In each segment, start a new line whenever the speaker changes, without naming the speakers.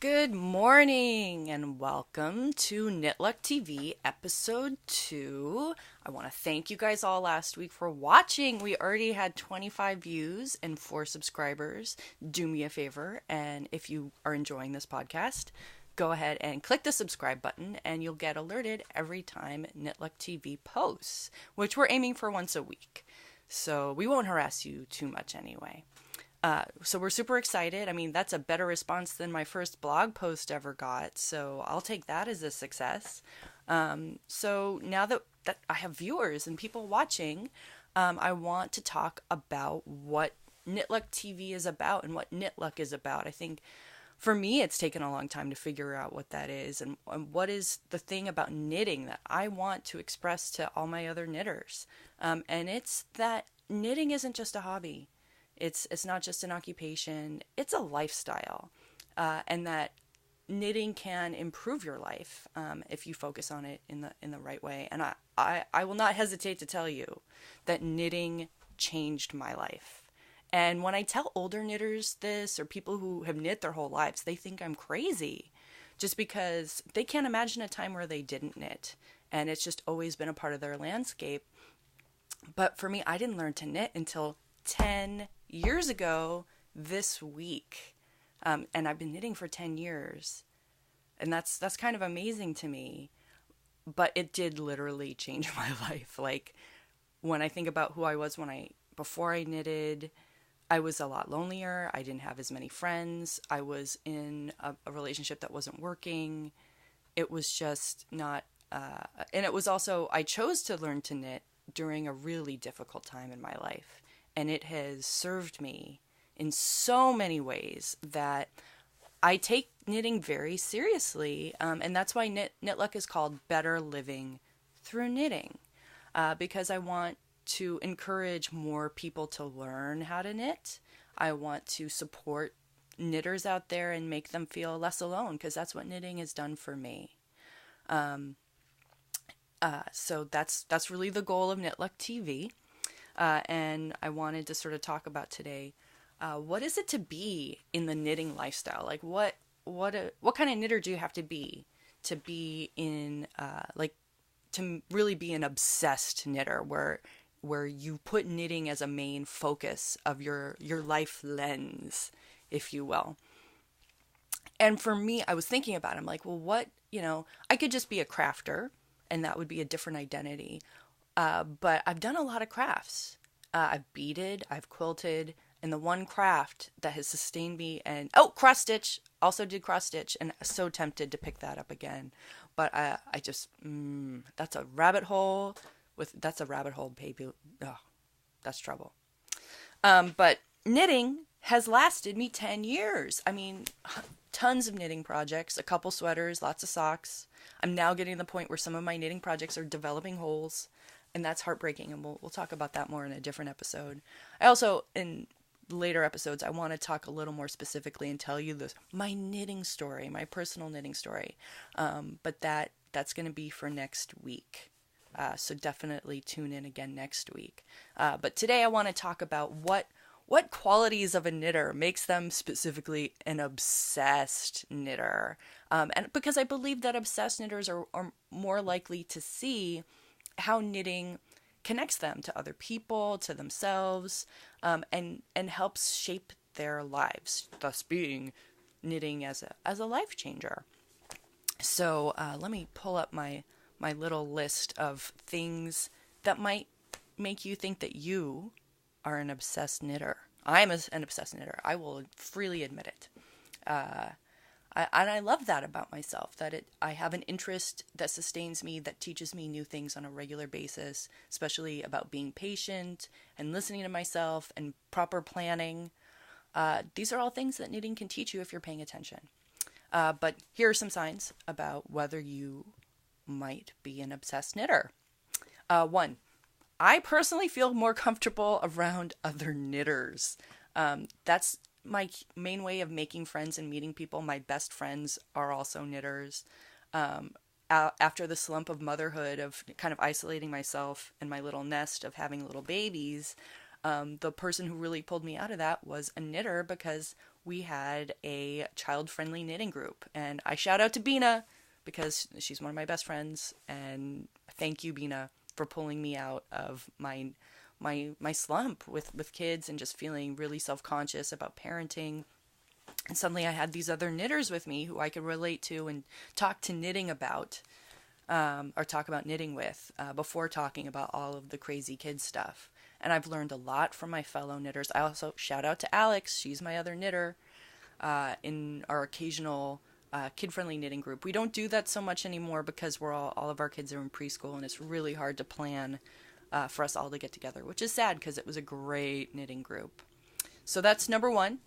Good morning and welcome to Knitluck TV episode 2. I want to thank you guys all last week for watching. We already had 25 views and 4 subscribers. Do me a favor, and if you are enjoying this podcast, go ahead and click the subscribe button and you'll get alerted every time Knitluck TV posts, which we're aiming for once a week. So we won't harass you too much anyway. So we're super excited. I mean, that's a better response than my first blog post ever got. So I'll take that as a success. So now that I have viewers and people watching, I want to talk about what Knitluck TV is about and what Knitluck is about. I think for me, it's taken a long time to figure out what that is and what is the thing about knitting that I want to express to all my other knitters. And it's that knitting isn't just a hobby. It's not just an occupation, it's a lifestyle. And that knitting can improve your life if you focus on it in the right way. And I will not hesitate to tell you that knitting changed my life. And when I tell older knitters this, or people who have knit their whole lives, they think I'm crazy just because they can't imagine a time where they didn't knit. And it's just always been a part of their landscape. But for me, I didn't learn to knit until 10 years ago this week. And I've been knitting for 10 years. And that's kind of amazing to me. But it did literally change my life. Like when I think about who I was before I knitted, I was a lot lonelier. I didn't have as many friends. I was in a relationship that wasn't working. It was just not, and it was also, I chose to learn to knit during a really difficult time in my life. And it has served me in so many ways that I take knitting very seriously. And that's why Knitluck is called Better Living Through Knitting, because I want to encourage more people to learn how to knit. I want to support knitters out there and make them feel less alone, because that's what knitting has done for me. So that's really the goal of Knitluck TV. And I wanted to sort of talk about today, what is it to be in the knitting lifestyle? Like what kind of knitter do you have to be in, to really be an obsessed knitter where you put knitting as a main focus of your life lens, if you will. And for me, I was thinking about it. I'm like, well, I could just be a crafter and that would be a different identity. But I've done a lot of crafts. I've beaded, I've quilted, and the one craft that has sustained me cross stitch, also did cross stitch, and so tempted to pick that up again. But I just, that's a rabbit hole baby. Oh, that's trouble. But knitting has lasted me 10 years. I mean, tons of knitting projects, a couple sweaters, lots of socks. I'm now getting to the point where some of my knitting projects are developing holes. And that's heartbreaking, and we'll talk about that more in a different episode. I also, in later episodes, I want to talk a little more specifically and tell you my knitting story, my personal knitting story. But that's going to be for next week. So definitely tune in again next week. But today I want to talk about what qualities of a knitter makes them specifically an obsessed knitter. And because I believe that obsessed knitters are more likely to see how knitting connects them to other people, to themselves, and helps shape their lives, thus being knitting as a life changer. So let me pull up my little list of things that might make you think that you are an obsessed knitter. I'm an obsessed knitter. I will freely admit it. I love that about myself, that I have an interest that sustains me, that teaches me new things on a regular basis, especially about being patient and listening to myself and proper planning. These are all things that knitting can teach you if you're paying attention. But here are some signs about whether you might be an obsessed knitter. 1, I personally feel more comfortable around other knitters. That's my main way of making friends and meeting people. My best friends are also knitters. After the slump of motherhood, of kind of isolating myself in my little nest of having little babies, The person who really pulled me out of that was a knitter, because we had a child-friendly knitting group. And I shout out to Bina, because she's one of my best friends. And thank you, Bina, for pulling me out of my slump with kids and just feeling really self-conscious about parenting. And suddenly I had these other knitters with me who I could relate to and talk to knitting about, or talk about knitting with, before talking about all of the crazy kid stuff. And I've learned a lot from my fellow knitters. I also shout out to Alex. She's my other knitter in our occasional kid-friendly knitting group. We don't do that so much anymore because all of our kids are in preschool, and it's really hard to plan for us all to get together, which is sad because it was a great knitting group. So that's number one.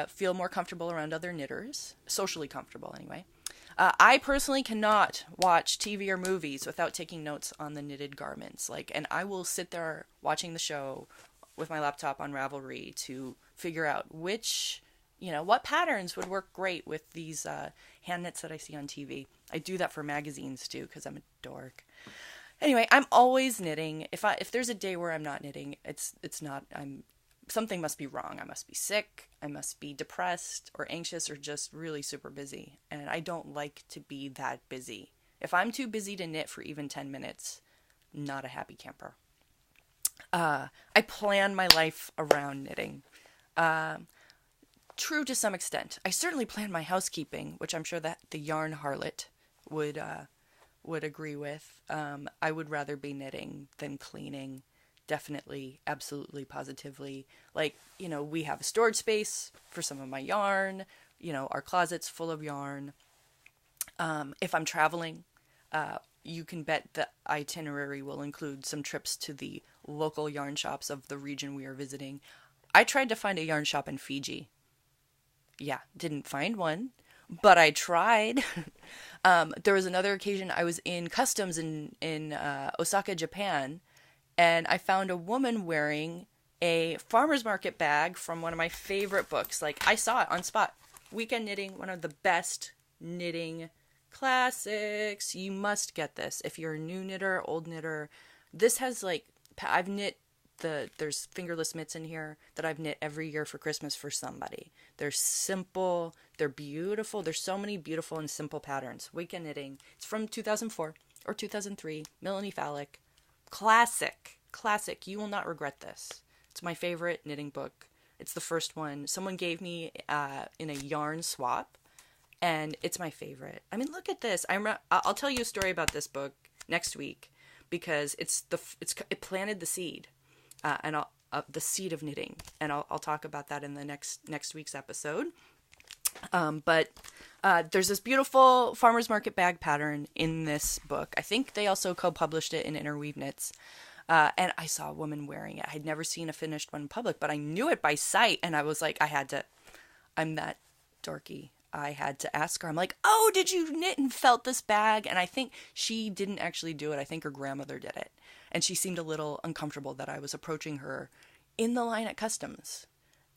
Feel more comfortable around other knitters, socially comfortable anyway. I personally cannot watch TV or movies without taking notes on the knitted garments. And I will sit there watching the show with my laptop on Ravelry to figure out what patterns would work great with these hand knits that I see on TV. I do that for magazines too, because I'm a dork. Anyway, I'm always knitting. If there's a day where I'm not knitting, something must be wrong. I must be sick, I must be depressed or anxious or just really super busy. And I don't like to be that busy. If I'm too busy to knit for even 10 minutes, not a happy camper. I plan my life around knitting. True to some extent. I certainly plan my housekeeping, which I'm sure that the yarn harlot would agree with. I would rather be knitting than cleaning. Definitely, absolutely, positively. We have a storage space for some of my yarn. Our closet's full of yarn. If I'm traveling, you can bet the itinerary will include some trips to the local yarn shops of the region we are visiting. I tried to find a yarn shop in Fiji. Yeah, didn't find one, but I tried. There was another occasion I was in customs in Osaka, Japan, and I found a woman wearing a farmer's market bag from one of my favorite books. I saw it on spot. Weekend Knitting, one of the best knitting classics. You must get this. If you're a new knitter, old knitter, this has I've knit there's fingerless mitts in here that I've knit every year for Christmas for somebody. They're simple. They're beautiful. There's so many beautiful and simple patterns. Weekend Knitting. It's from 2004 or 2003. Melanie Falick. Classic. You will not regret this. It's my favorite knitting book. It's the first one someone gave me in a yarn swap, and it's my favorite. I mean, look at this. I'll tell you a story about this book next week because it planted the seed, and the seed of knitting, and I'll talk about that in the next week's episode. But there's this beautiful farmer's market bag pattern in this book. I think they also co-published it in Interweave Knits. And I saw a woman wearing it. I had never seen a finished one in public, but I knew it by sight. And I was like, I'm that dorky. I had to ask her. I'm like, oh, did you knit and felt this bag? And I think she didn't actually do it. I think her grandmother did it. And she seemed a little uncomfortable that I was approaching her in the line at customs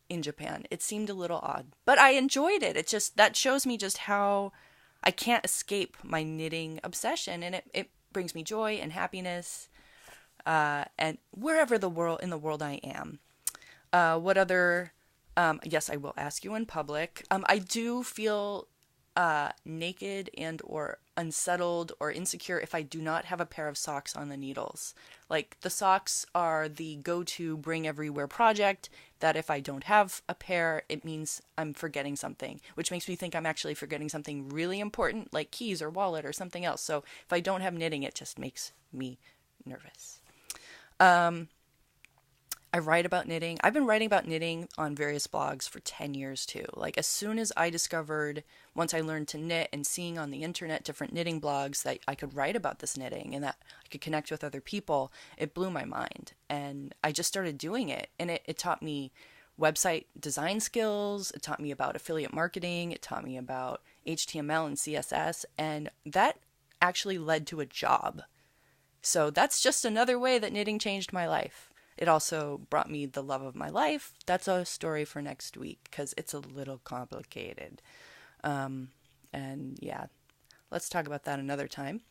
in Japan. It seemed a little odd, but I enjoyed it. That shows me just how I can't escape my knitting obsession, and it brings me joy and happiness, and wherever in the world I am. What other, yes, I will ask you in public. I do feel naked and or unsettled or insecure if I do not have a pair of socks on the needles. The socks are the go-to bring everywhere project that if I don't have a pair, it means I'm forgetting something, which makes me think I'm actually forgetting something really important, like keys or wallet or something else. So if I don't have knitting, it just makes me nervous. I write about knitting. I've been writing about knitting on various blogs for 10 years too. As soon as I discovered, once I learned to knit and seeing on the internet different knitting blogs that I could write about this knitting and that I could connect with other people, it blew my mind. And I just started doing it. And it taught me website design skills. It taught me about affiliate marketing. It taught me about HTML and CSS. And that actually led to a job. So that's just another way that knitting changed my life. It also brought me the love of my life. That's a story for next week because it's a little complicated. And yeah, let's talk about that another time.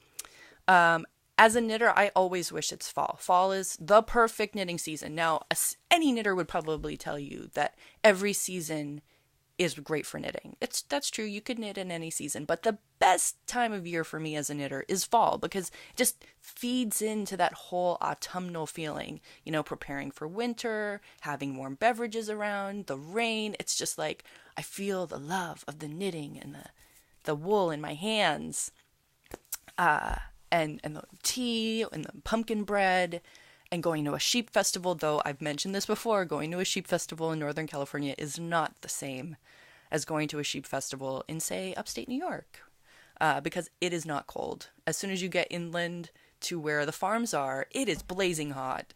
as a knitter, I always wish it's fall. Fall is the perfect knitting season. Now, any knitter would probably tell you that every season is great for knitting. That's true. You could knit in any season, but the best time of year for me as a knitter is fall because it just feeds into that whole autumnal feeling, preparing for winter, having warm beverages around, the rain. It's just like I feel the love of the knitting and the wool in my hands. And the tea and the pumpkin bread and going to a sheep festival, though I've mentioned this before, going to a sheep festival in Northern California is not the same as going to a sheep festival in, say, upstate New York, because it is not cold. As soon as you get inland to where the farms are, it is blazing hot,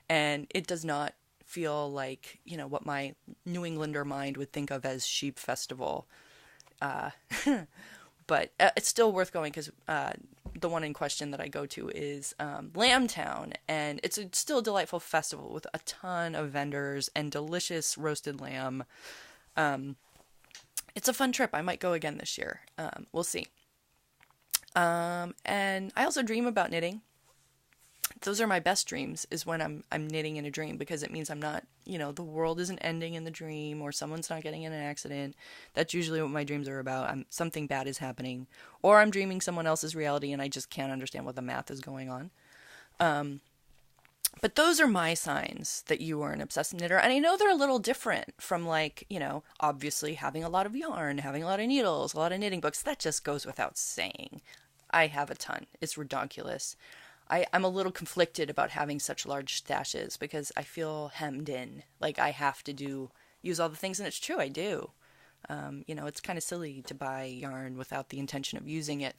and it does not feel like, what my New Englander mind would think of as sheep festival. But it's still worth going because the one in question that I go to is Lambtown, and it's still a delightful festival with a ton of vendors and delicious roasted lamb. It's a fun trip. I might go again this year. We'll see. And I also dream about knitting. Those are my best dreams, is when I'm knitting in a dream, because it means I'm not, the world isn't ending in the dream, or someone's not getting in an accident. That's usually what my dreams are about. Something bad is happening, or I'm dreaming someone else's reality and I just can't understand what the math is going on. But those are my signs that you are an obsessed knitter. And I know they're a little different from, obviously having a lot of yarn, having a lot of needles, a lot of knitting books. That just goes without saying. I have a ton. It's ridiculous. I'm a little conflicted about having such large stashes because I feel hemmed in. Like I have to use all the things, and it's true, I do. It's kind of silly to buy yarn without the intention of using it.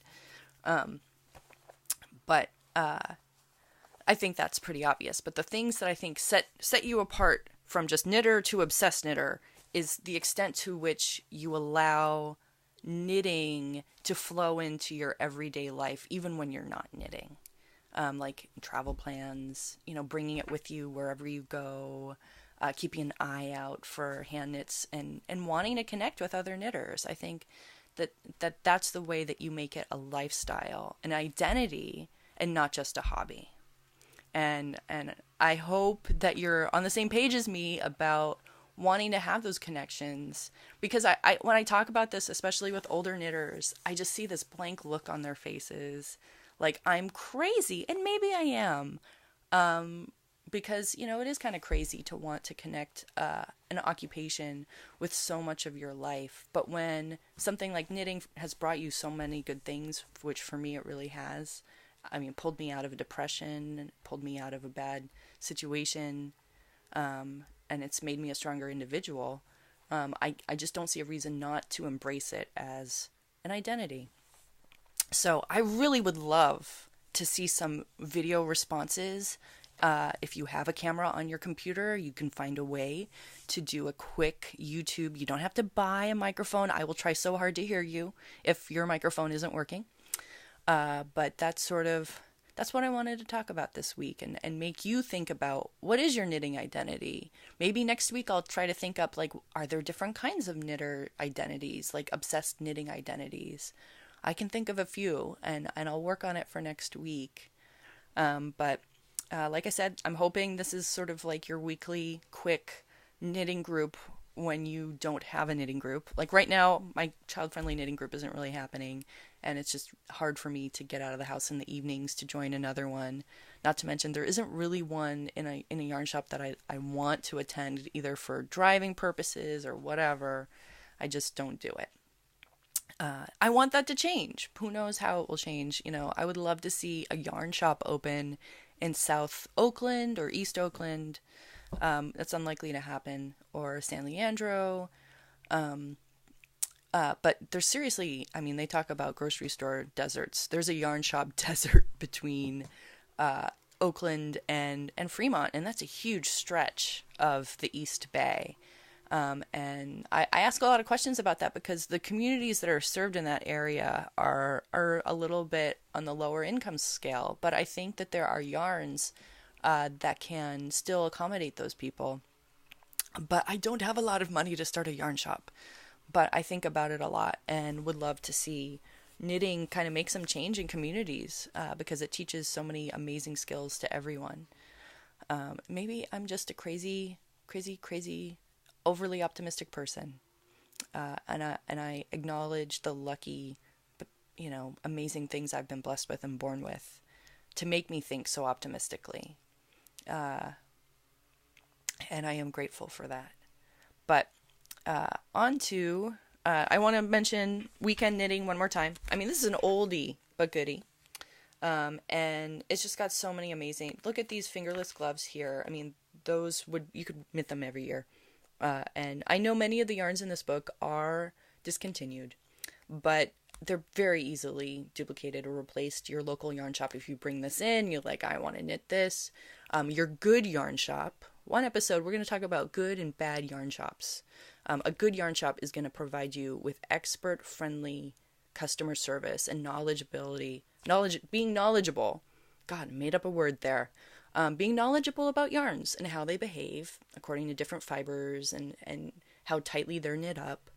But I think that's pretty obvious. But the things that I think set you apart from just knitter to obsessed knitter is the extent to which you allow knitting to flow into your everyday life, even when you're not knitting. Like travel plans, bringing it with you wherever you go, keeping an eye out for hand knits and wanting to connect with other knitters. I think that's the way that you make it a lifestyle, an identity, and not just a hobby. And I hope that you're on the same page as me about wanting to have those connections, because I when I talk about this, especially with older knitters, I just see this blank look on their faces. Like I'm crazy, and maybe I am, because, it is kind of crazy to want to connect an occupation with so much of your life. But when something like knitting has brought you so many good things, which for me it really has, pulled me out of a depression, pulled me out of a bad situation, and it's made me a stronger individual, I just don't see a reason not to embrace it as an identity. So I really would love to see some video responses. If you have a camera on your computer, you can find a way to do a quick YouTube. You don't have to buy a microphone. I will try so hard to hear you if your microphone isn't working. But that's what I wanted to talk about this week, and make you think about, what is your knitting identity? Maybe next week I'll try to think up, are there different kinds of knitter identities, like obsessed knitting identities? I can think of a few, and I'll work on it for next week. But like I said, I'm hoping this is sort of like your weekly quick knitting group when you don't have a knitting group. Like right now, my child-friendly knitting group isn't really happening, and it's just hard for me to get out of the house in the evenings to join another one. Not to mention, there isn't really one in a yarn shop that I want to attend, either for driving purposes or whatever. I just don't do it. I want that to change. Who knows how it will change? I would love to see a yarn shop open in South Oakland or East Oakland. That's unlikely to happen. Or San Leandro. But there's seriously, they talk about grocery store deserts. There's a yarn shop desert between Oakland and Fremont, and that's a huge stretch of the East Bay. And I ask a lot of questions about that, because the communities that are served in that area are a little bit on the lower income scale. But I think that there are yarns that can still accommodate those people. But I don't have a lot of money to start a yarn shop. But I think about it a lot and would love to see knitting kind of makes some change in communities because it teaches so many amazing skills to everyone. Maybe I'm just a crazy, overly optimistic person. And I acknowledge the lucky, amazing things I've been blessed with and born with to make me think so optimistically. And I am grateful for that. But on to, I want to mention weekend knitting one more time. I mean, this is an oldie but goodie. And it's just got so many amazing, look at these fingerless gloves here. I mean, you could knit them every year. And I know many of the yarns in this book are discontinued, but they're very easily duplicated or replaced. Your local yarn shop, if you bring this in, you're like, I want to knit this. Your good yarn shop, one episode, we're going to talk about good and bad yarn shops. A good yarn shop is going to provide you with expert-friendly customer service and being knowledgeable. God, made up a word there. Being knowledgeable about yarns and how they behave according to different fibers and how tightly they're knit up.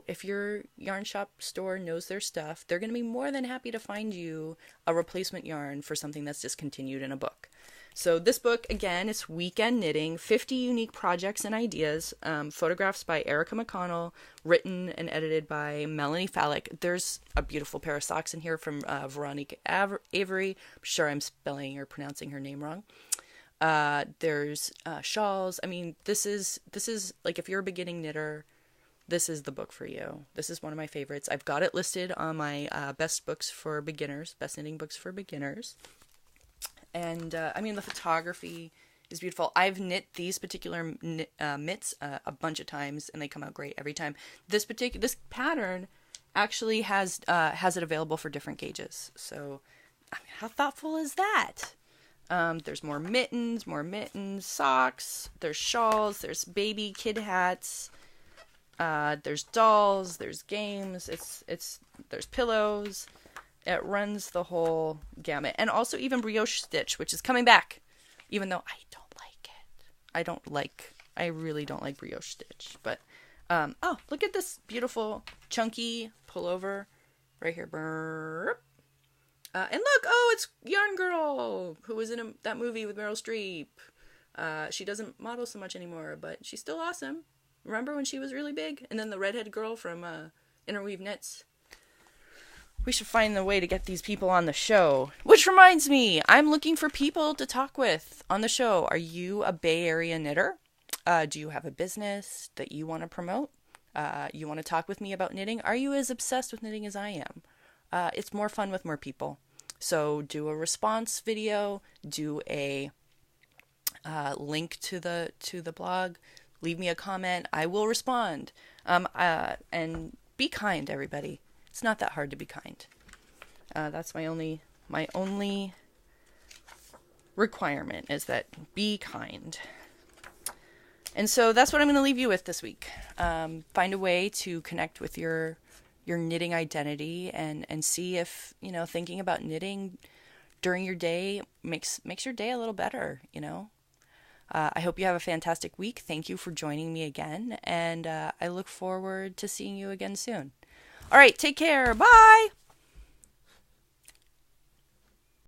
If your yarn shop store knows their stuff, they're going to be more than happy to find you a replacement yarn for something that's discontinued in a book. So this book, again, is Weekend Knitting, 50 Unique Projects and Ideas, photographs by Erica McConnell, written and edited by Melanie Falick. There's a beautiful pair of socks in here from Veronica Avery. I'm sure I'm spelling or pronouncing her name wrong. There's shawls. I mean, this is like, if you're a beginning knitter, this is the book for you. This is one of my favorites. I've got it listed on my best knitting books for beginners. And, the photography is beautiful. I've knit these particular mitts a bunch of times, and they come out great every time. This pattern actually has it available for different gauges. So, how thoughtful is that? There's more mittens, socks, there's shawls, there's baby kid hats, there's dolls, there's games, there's pillows. It runs the whole gamut. And also even brioche stitch, which is coming back, even though I don't like it. I really don't like brioche stitch. But, look at this beautiful chunky pullover right here. And look, it's Yarn Girl, who was in that movie with Meryl Streep. She doesn't model so much anymore, but she's still awesome. Remember when she was really big? And then the redhead girl from Interweave Knits. We should find the way to get these people on the show. Which reminds me, I'm looking for people to talk with on the show. Are you a Bay Area knitter? Do you have a business that you want to promote? You want to talk with me about knitting? Are you as obsessed with knitting as I am? It's more fun with more people. So do a response video, do a link to the blog, leave me a comment. I will respond. And be kind, everybody. It's not that hard to be kind. That's my only requirement, is that be kind. And so that's what I'm going to leave you with this week. Find a way to connect with your knitting identity and see if, thinking about knitting during your day makes your day a little better, I hope you have a fantastic week. Thank you for joining me again. And I look forward to seeing you again soon. All right, take care. Bye.